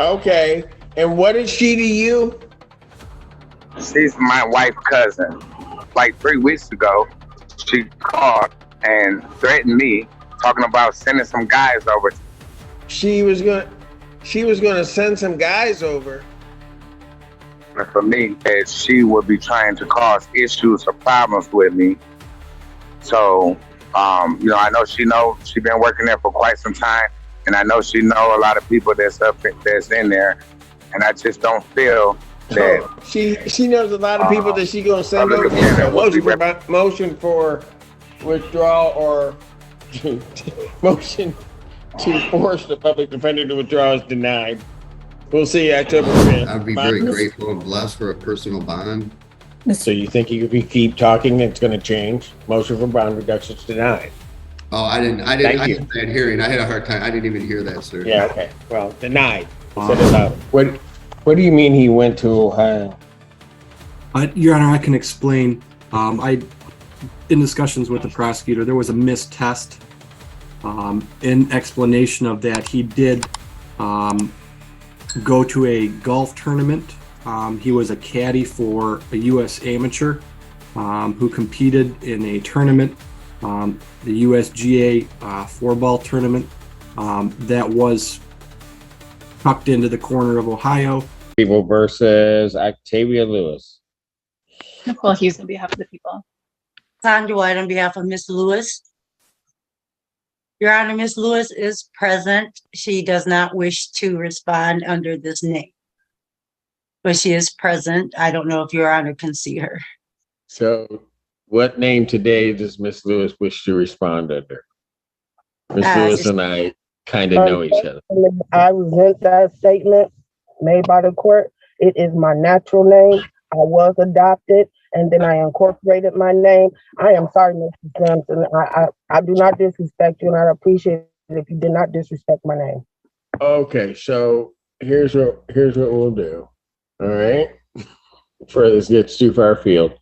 Okay. And what is she to you? She's my wife's cousin. Like 3 weeks ago, she called and threatened me, talking about sending some guys over. She was gonna send some guys over. For me, that she would be trying to cause issues or problems with me. So, I know she's been working there for quite some time, and I know she know a lot of people that's in there, and I just don't feel that. Oh, she knows a lot of people that she gonna send over. So motion for withdrawal or motion to force the public defender to withdraw is denied. We'll see you October 5th. I'd be very grateful and blessed for a personal bond. So you think if you keep talking, it's going to change? Motion for bond reduction is denied. Oh, I didn't I had that hearing. I had a hard time. I didn't even hear that, sir. Yeah, okay. Well, denied. Set it up. What do you mean he went to Ohio? Your Honor, I can explain. In discussions with the prosecutor, there was a missed test. In explanation of that, he did go to a golf tournament. He was a caddy for a U.S. amateur who competed in a tournament, the USGA 4-ball tournament that was tucked into the corner of Ohio. People versus Octavia Lewis. Nicole Hughes on behalf of the people. Sandra White on behalf of Ms. Lewis. Your Honor, Ms. Lewis is present. She does not wish to respond under this name, but she is present. I don't know if Your Honor can see her. So what name today does Ms. Lewis wish to respond under? Ms. Lewis and I kind of know each other. I resent that statement made by the court. It is my natural name. I was adopted, and then I incorporated my name. I am sorry, Mr. Johnson. I do not disrespect you, and I appreciate it if you did not disrespect my name. Okay, so here's what we'll do. All right, before this gets too far afield,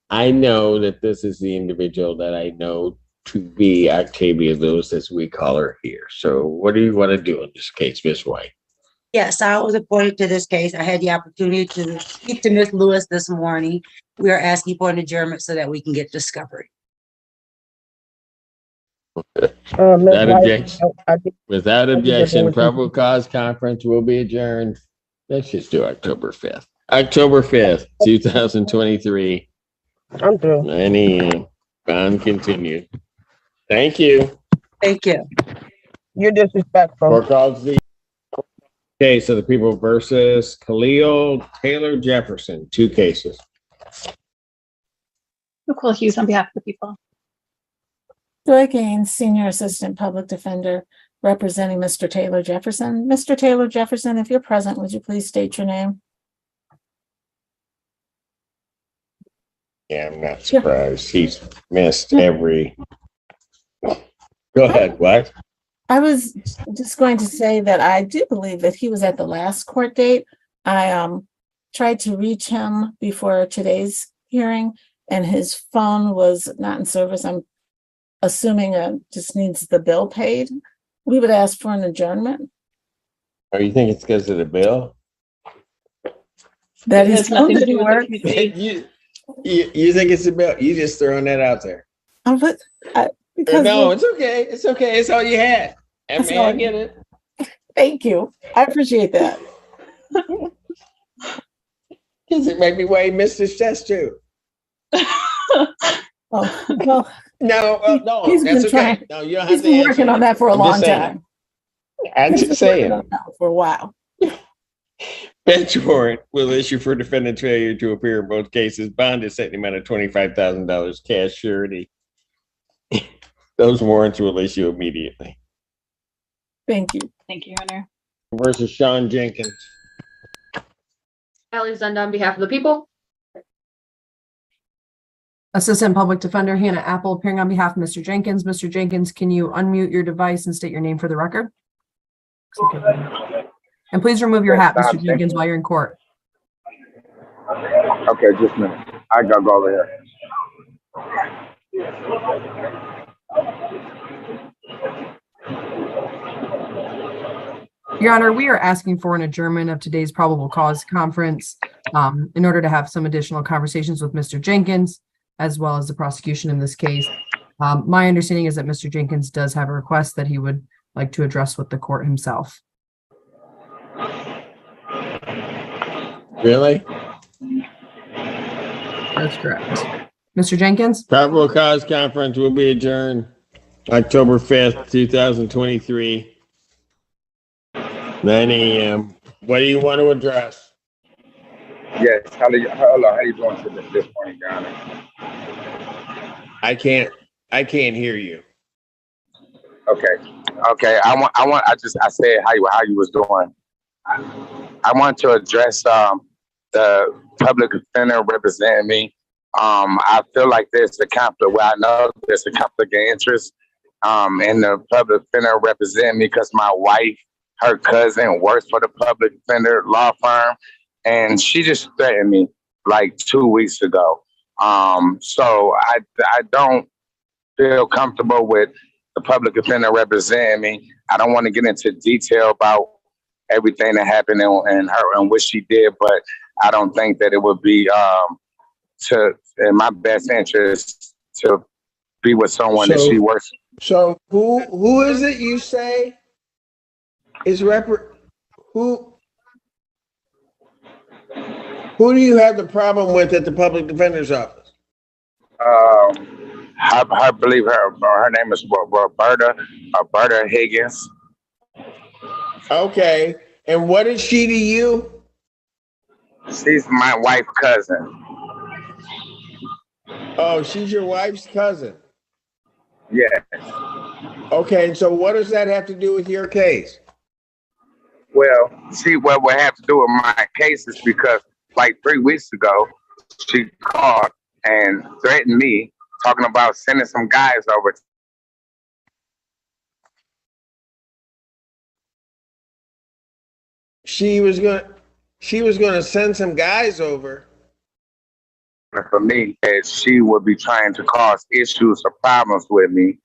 I know that this is the individual that I know to be Octavia Lewis, as we call her here. So what do you want to do in this case, Ms. White? Yes, I was appointed to this case. I had the opportunity to speak to Ms. Lewis this morning. We are asking for an adjournment so that we can get discovery. Without objection, probable cause conference will be adjourned. Let's just do October 5th. October 5th, 2023. I'm through. 9 a.m. Bond continued. Thank you. Thank you. You're disrespectful. Court calls the case of the people versus Khalil, Taylor, Jefferson. 2 cases. Nicole Hughes on behalf of the people. Joy Gaines, Senior Assistant Public Defender, representing Mr. Taylor Jefferson. Mr. Taylor Jefferson, if you're present, would you please state your name? Yeah, I'm not surprised. He's missed every. Go ahead. What? I was just going to say that I do believe that he was at the last court date. I tried to reach him before today's hearing, and his phone was not in service. I'm assuming just needs the bill paid. We would ask for an adjournment. Oh, you think it's because of the bill? That has nothing to do with you think it's the bill? You just throwing that out there. No, it's okay. It's okay. It's all you had. I mean, I get it. Thank you. I appreciate that. Because it might be why he missed his test too. Oh, well, no, he's that's been okay. trying. No, you don't have He's to been answer. working on that for a long time. I'm just saying. For a while. Bench warrant will issue for defendant's failure to appear in both cases. Bond is set in the amount of $25,000 cash surety. Those warrants will issue immediately. Thank you. Thank you, Your Honor. Versus Sean Jenkins. Alexander on behalf of the people. Assistant Public Defender Hannah Apple appearing on behalf of Mr. Jenkins. Mr. Jenkins, can you unmute your device and state your name for the record? And please remove your hat, Mr. Jenkins, while you're in court. Okay, just a minute. I gotta go over here. Your Honor, we are asking for an adjournment of today's probable cause conference in order to have some additional conversations with Mr. Jenkins, as well as the prosecution in this case. My understanding is that Mr. Jenkins does have a request that he would like to address with the court himself. Really? That's correct. Mr. Jenkins? Probable cause conference will be adjourned October 5th, 2023, 9 a.m. What do you want to address? Yes. Hello. How you doing today, this morning, Your Honor? I can't hear you. Okay. I said how you was doing. I want to address the public defender representing me. I feel like there's a conflict. Well, I know there's a conflict of interest in the public defender representing me because my wife, her cousin, works for the public defender law firm, and she just threatened me like 2 weeks ago. So I don't feel comfortable with the public defender representing me. I don't want to get into detail about everything that happened and her and what she did, but I don't think that it would be in my best interest to be with someone that she works. So who is it you say is who do you have the problem with at the public defender's office? I believe her name is Roberta Higgins. Okay, and what is she to you? She's my wife's cousin. Oh, she's your wife's cousin. Yes. Okay, so what does that have to do with your case? Well, see, what would have to do with my case is because like 3 weeks ago, she called and threatened me, talking about sending some guys over. She was gonna send some guys over. For me, that she would be trying to cause issues or problems with me.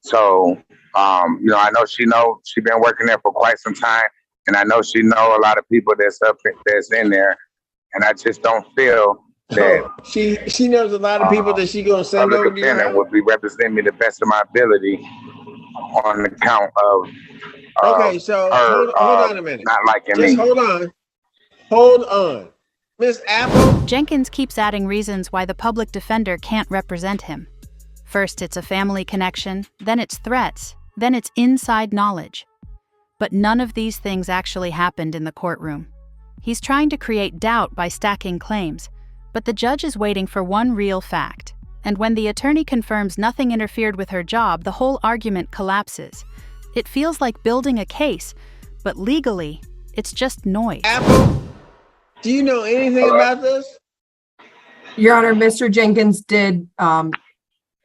So, I know she's been working there for quite some time, and I know she know a lot of people that's in there, and I just don't feel that she knows a lot of people that she gonna send over to your house. Would be representing me the best of my ability on account of. Okay, so hold on a minute. Not liking Just me. Hold on. Miss Apple? Jenkins keeps adding reasons why the public defender can't represent him. First, it's a family connection, then it's threats, then it's inside knowledge. But none of these things actually happened in the courtroom. He's trying to create doubt by stacking claims, but the judge is waiting for one real fact. And when the attorney confirms nothing interfered with her job, the whole argument collapses. It feels like building a case, but legally, it's just noise. Apple, do you know anything about this? Your Honor, Mr. Jenkins did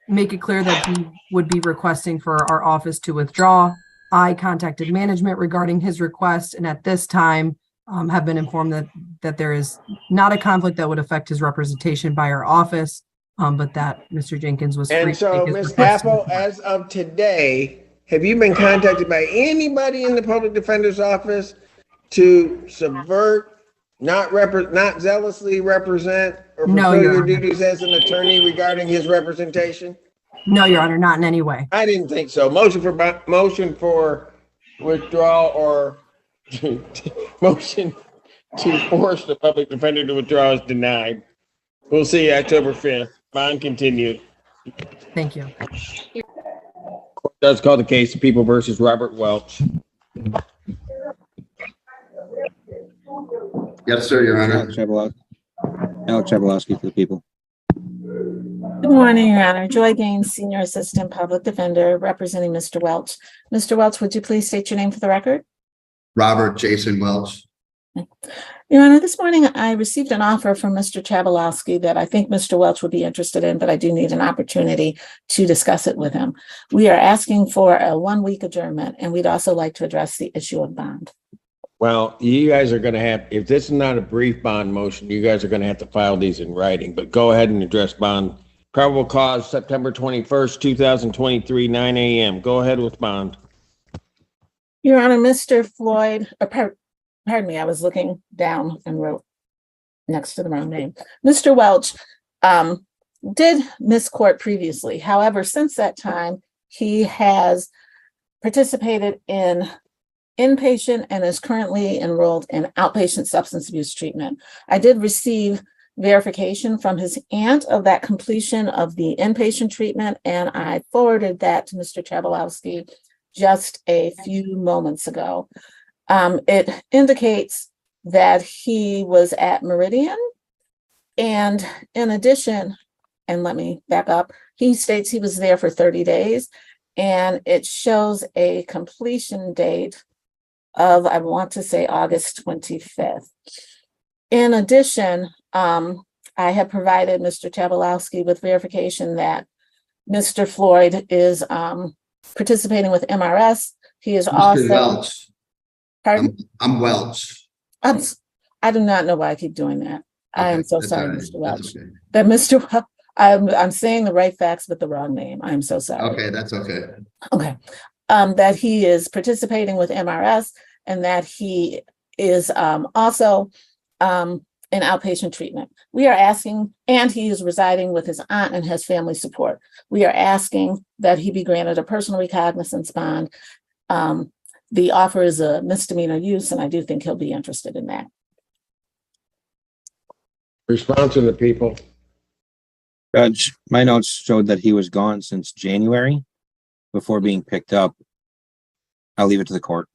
make it clear that he would be requesting for our office to withdraw. I contacted management regarding his request, and at this time have been informed that there is not a conflict that would affect his representation by our office, but that Mr. Jenkins was free. And so, Ms. Apple, as of today, have you been contacted by anybody in the public defender's office to subvert, not zealously represent, or fulfill your duties as an attorney regarding his representation? No, Your Honor, not in any way. I didn't think so. Motion for withdrawal or motion to force the public defender to withdraw is denied. We'll see you October 5th. Bond continued. Thank you. Court does call the case of People versus Robert Welch. Yes, sir, Your Honor. Alex Chabalowski for the People. Good morning, Your Honor. Joy Gaines, Senior Assistant Public Defender, representing Mr. Welch. Mr. Welch, would you please state your name for the record? Robert Jason Welch. Your Honor, this morning I received an offer from Mr. Chabalowski that I think Mr. Welch would be interested in, but I do need an opportunity to discuss it with him. We are asking for a 1-week adjournment, and we'd also like to address the issue of bond. Well, you guys are going to have, if this is not a brief bond motion, you guys are going to have to file these in writing, but go ahead and address bond. Probable cause, September 21st, 2023, 9 a.m. Go ahead with bond. Your Honor, Mr. Floyd, pardon me, I was looking down and wrote next to the wrong name. Mr. Welch did miss court previously. However, since that time, he has participated in inpatient and is currently enrolled in outpatient substance abuse treatment. I did receive verification from his aunt of that completion of the inpatient treatment, and I forwarded that to Mr. Chabalowski just a few moments ago. It indicates that he was at Meridian, and in addition, and let me back up, he states he was there for 30 days, and it shows a completion date of, I want to say, August 25th. In addition, I have provided Mr. Chabalowski with verification that Mr. Floyd is participating with MRS. He is Mr. also. Welch. Pardon? I'm Welch. I do not know why I keep doing that. I am so that's sorry, all right. Mr. Welch. Okay. That Mr. Wel- I'm saying the right facts with the wrong name. I'm so sorry. Okay, that's okay. Okay. That he is participating with MRS and that he is also in outpatient treatment. We are asking, and he is residing with his aunt and has family support. We are asking that he be granted a personal recognizance bond. The offer is a misdemeanor use, and I do think he'll be interested in that. Response to the people. Judge, my notes showed that he was gone since January before being picked up. I'll leave it to the court.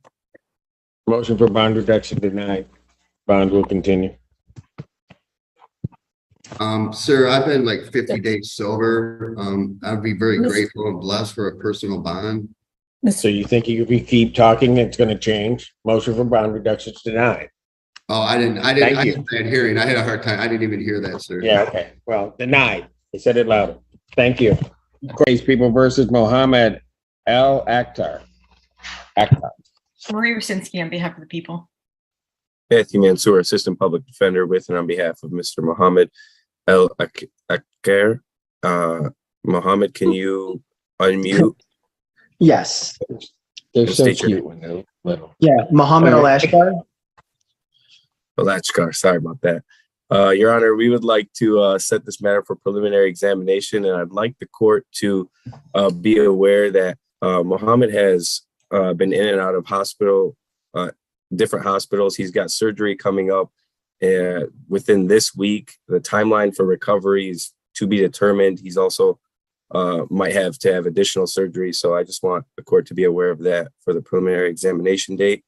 Motion for bond reduction denied. Bond will continue. Sir, I've been like 50 days sober. I'd be very grateful and blessed for a personal bond. So you think if you keep talking, it's going to change? Motion for bond reduction is denied. Oh, I didn't Thank you. have that hearing. I had a hard time. I didn't even hear that, sir. Yeah, okay. Well, denied. I said it louder. Thank you. Crazy People versus Mohammed Al Akhtar. Marie Rosinski on behalf of the people. Matthew Mansour, Assistant Public Defender, with and on behalf of Mr. Mohammed Al Akhtar. Mohammed, can you unmute? Yes. They're so State your cute when they're little. Yeah, Mohammed Al-Ashkar. Alachkar, sorry about that. Your Honor, we would like to set this matter for preliminary examination, and I'd like the court to be aware that Mohammed has been in and out of hospital, different hospitals. He's got surgery coming up within this week. The timeline for recovery is to be determined. He's also might have to have additional surgery. So I just want the court to be aware of that for the preliminary examination date.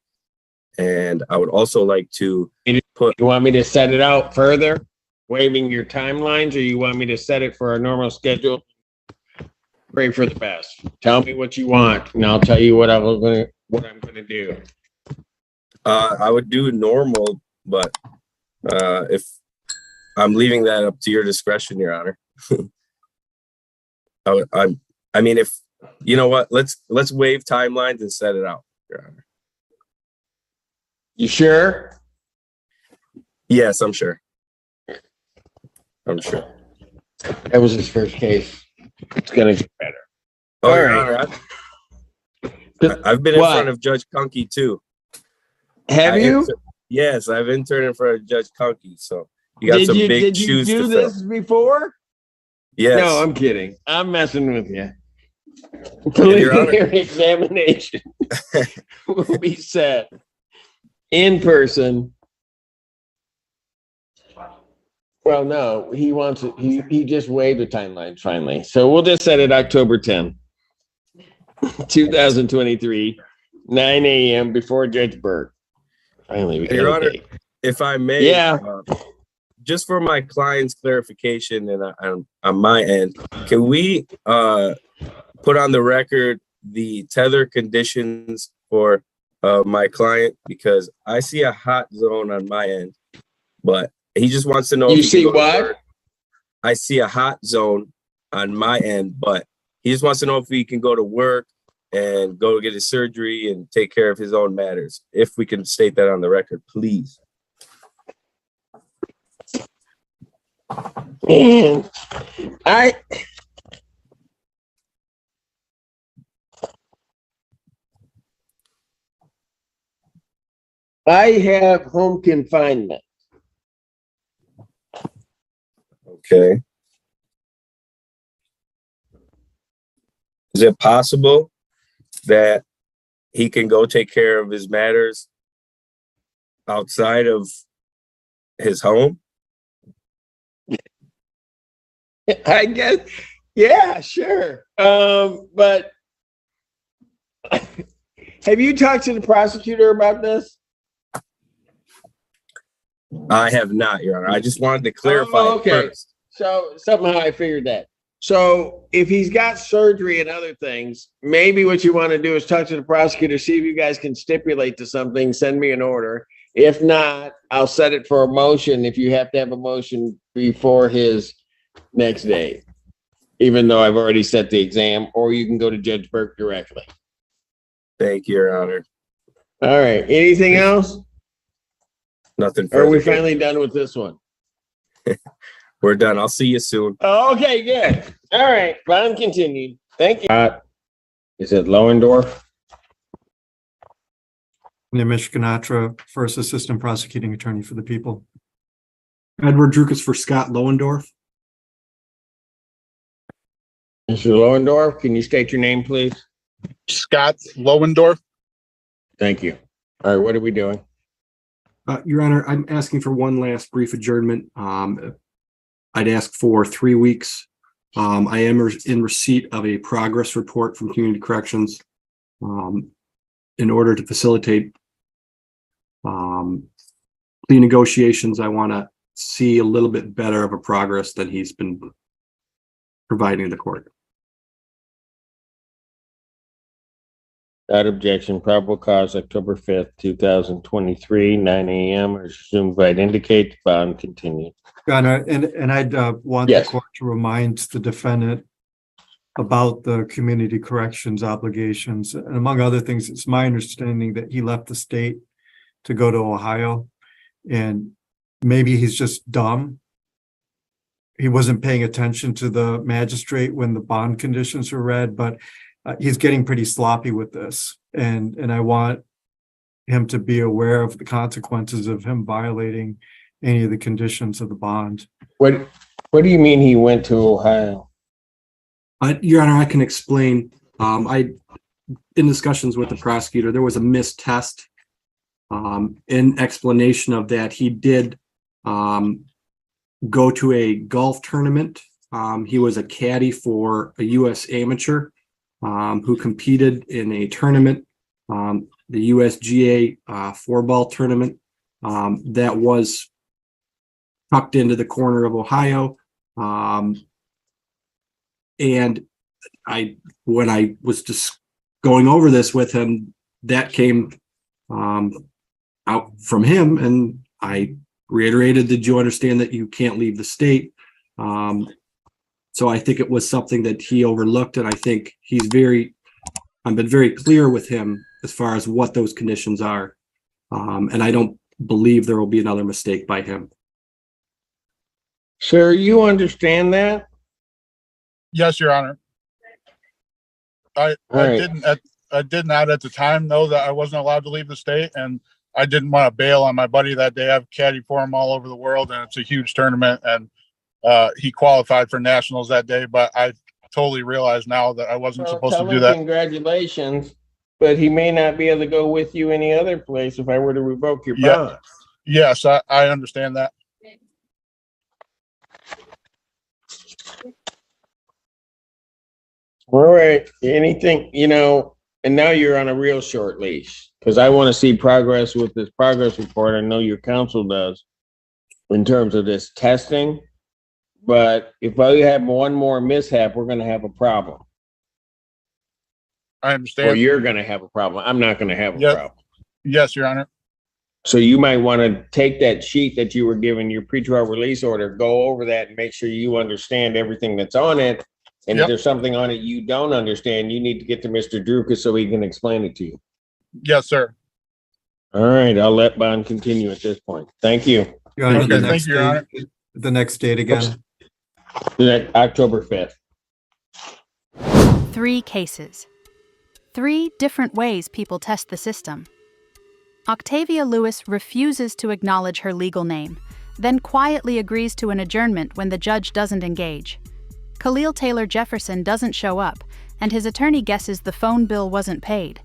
And I would also like to put. You want me to set it out further, waiving your timelines, or you want me to set it for our normal schedule? Pray for the best. Tell me what you want, and I'll tell you what I'm gonna do. I would do normal, but if I'm leaving that up to your discretion, Your Honor. I mean, if you know what, let's waive timelines and set it out, Your Honor. You sure? Yes, I'm sure. I'm sure. That was his first case. It's gonna get better. Oh, All Your right. Honor, I've been in What? front of Judge Kunke too. Have you? Yes, I've interned in front of Judge Kunke, so you got some big shoes to fill. Did you do this before? Yes. No, I'm kidding. I'm messing with you. Your Preliminary examination will be set in person. Well, no, he wants it. He just waived the timeline finally. So we'll just set it October 10th, 2023, 9 a.m. before Judge Burke. Finally, we got Your a Honor, date. if I may, Yeah. Just for my client's clarification and on my end, can we put on the record the tether conditions for my client? Because I see a hot zone on my end, but he just wants to know. You if he see can go to what? work. I see a hot zone on my end, but he just wants to know if he can go to work and go get his surgery and take care of his own matters. If we can state that on the record, please. And I have home confinement. Okay. Is it possible that he can go take care of his matters outside of his home? I guess, yeah, sure. But have you talked to the prosecutor about this? I have not, Your Honor. I just wanted to clarify Oh, okay. first. So somehow I figured that. So if he's got surgery and other things, maybe what you want to do is talk to the prosecutor, see if you guys can stipulate to something, send me an order. If not, I'll set it for a motion if you have to have a motion before his next date, even though I've already set the exam, or you can go to Judge Burke directly. Thank you, Your Honor. All right. Anything else? Nothing Or further. are we finally done with this one? We're done. I'll see you soon. Oh, okay, good. All right. Bond continued. Thank you. Is it Lowendorf? Nimish Ganatra, First Assistant Prosecuting Attorney for the People. Edward Drukas for Scott Lowendorf. Mr. Lowendorf, can you state your name, please? Scott Lowendorf. Thank you. All right, what are we doing? Your Honor, I'm asking for one last brief adjournment. I'd ask for 3 weeks. I am in receipt of a progress report from Community Corrections in order to facilitate plea negotiations. I want to see a little bit better of a progress than he's been providing the court. Without objection, probable cause October 5th, 2023, 9 a.m. or assumed by indicate the bond continued. Your Honor, and I'd want Yes. the court to remind the defendant about the community corrections obligations. And among other things, it's my understanding that he left the state to go to Ohio. And maybe he's just dumb. He wasn't paying attention to the magistrate when the bond conditions were read, but he's getting pretty sloppy with this. And I want him to be aware of the consequences of him violating any of the conditions of the bond. What do you mean he went to Ohio? Your Honor, I can explain. In discussions with the prosecutor, there was a missed test. In explanation of that, he did go to a golf tournament. He was a caddy for a U.S. amateur who competed in a tournament, the USGA 4-ball tournament that was tucked into the corner of Ohio. And when I was just going over this with him, that came out from him, and I reiterated, did you understand that you can't leave the state? So I think it was something that he overlooked, and I think I've been very clear with him as far as what those conditions are. And I don't believe there will be another mistake by him. Sir, you understand that? Yes, Your Honor. I didn't at the time know that I wasn't allowed to leave the state, and I didn't want to bail on my buddy that day. I've caddied for him all over the world, and it's a huge tournament, and he qualified for nationals that day, but I totally realize now that I wasn't supposed to do that. Congratulations, but he may not be able to go with you any other place if I were to revoke your bond. Yes, I understand that. All right. Anything, and now you're on a real short leash because I want to see progress with this progress report. I know your counsel does in terms of this testing, but if I have one more mishap, we're going to have a problem. I understand. Or you're going to have a problem. I'm not going to have a problem. Yes, Your Honor. So you might want to take that sheet that you were given, your pretrial release order, go over that and make sure you understand everything that's on it. And if there's something on it you don't understand, you need to get to Mr. Drukas so he can explain it to you. Yes, sir. All right, I'll let bond continue at this point. Thank you. Your Honor, Okay, thank you, Your Honor. the next date again. October 5th. 3 cases. 3 different ways people test the system. Octavia Lewis refuses to acknowledge her legal name, then quietly agrees to an adjournment when the judge doesn't engage. Khalil Taylor Jefferson doesn't show up, and his attorney guesses the phone bill wasn't paid.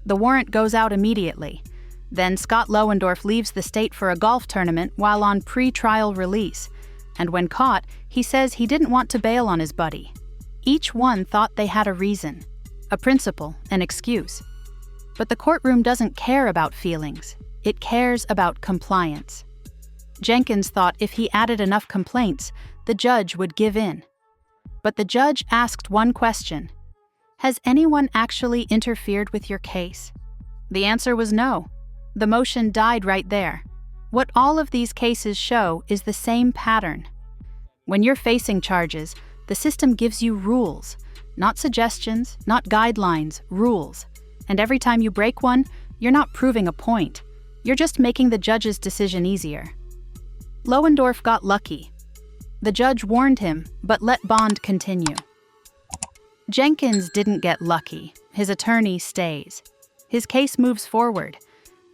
The warrant goes out immediately. Then Scott Lowendorf leaves the state for a golf tournament while on pre-trial release, and when caught, he says he didn't want to bail on his buddy. Each one thought they had a reason, a principle, an excuse. But the courtroom doesn't care about feelings. It cares about compliance. Jenkins thought if he added enough complaints, the judge would give in. But the judge asked one question: has anyone actually interfered with your case? The answer was no. The motion died right there. What all of these cases show is the same pattern. When you're facing charges, the system gives you rules, not suggestions, not guidelines, rules. And every time you break one, you're not proving a point. You're just making the judge's decision easier. Lowendorf got lucky. The judge warned him, but let bond continue. Jenkins didn't get lucky. His attorney stays. His case moves forward,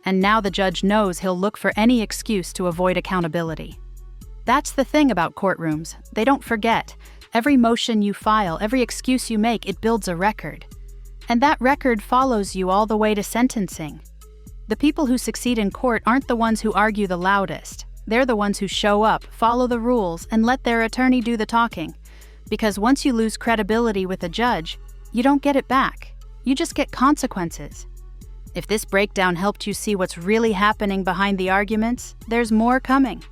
and now the judge knows he'll look for any excuse to avoid accountability. That's the thing about courtrooms. They don't forget. Every motion you file, every excuse you make, it builds a record. And that record follows you all the way to sentencing. The people who succeed in court aren't the ones who argue the loudest. They're the ones who show up, follow the rules, and let their attorney do the talking. Because once you lose credibility with a judge, you don't get it back. You just get consequences. If this breakdown helped you see what's really happening behind the arguments, there's more coming.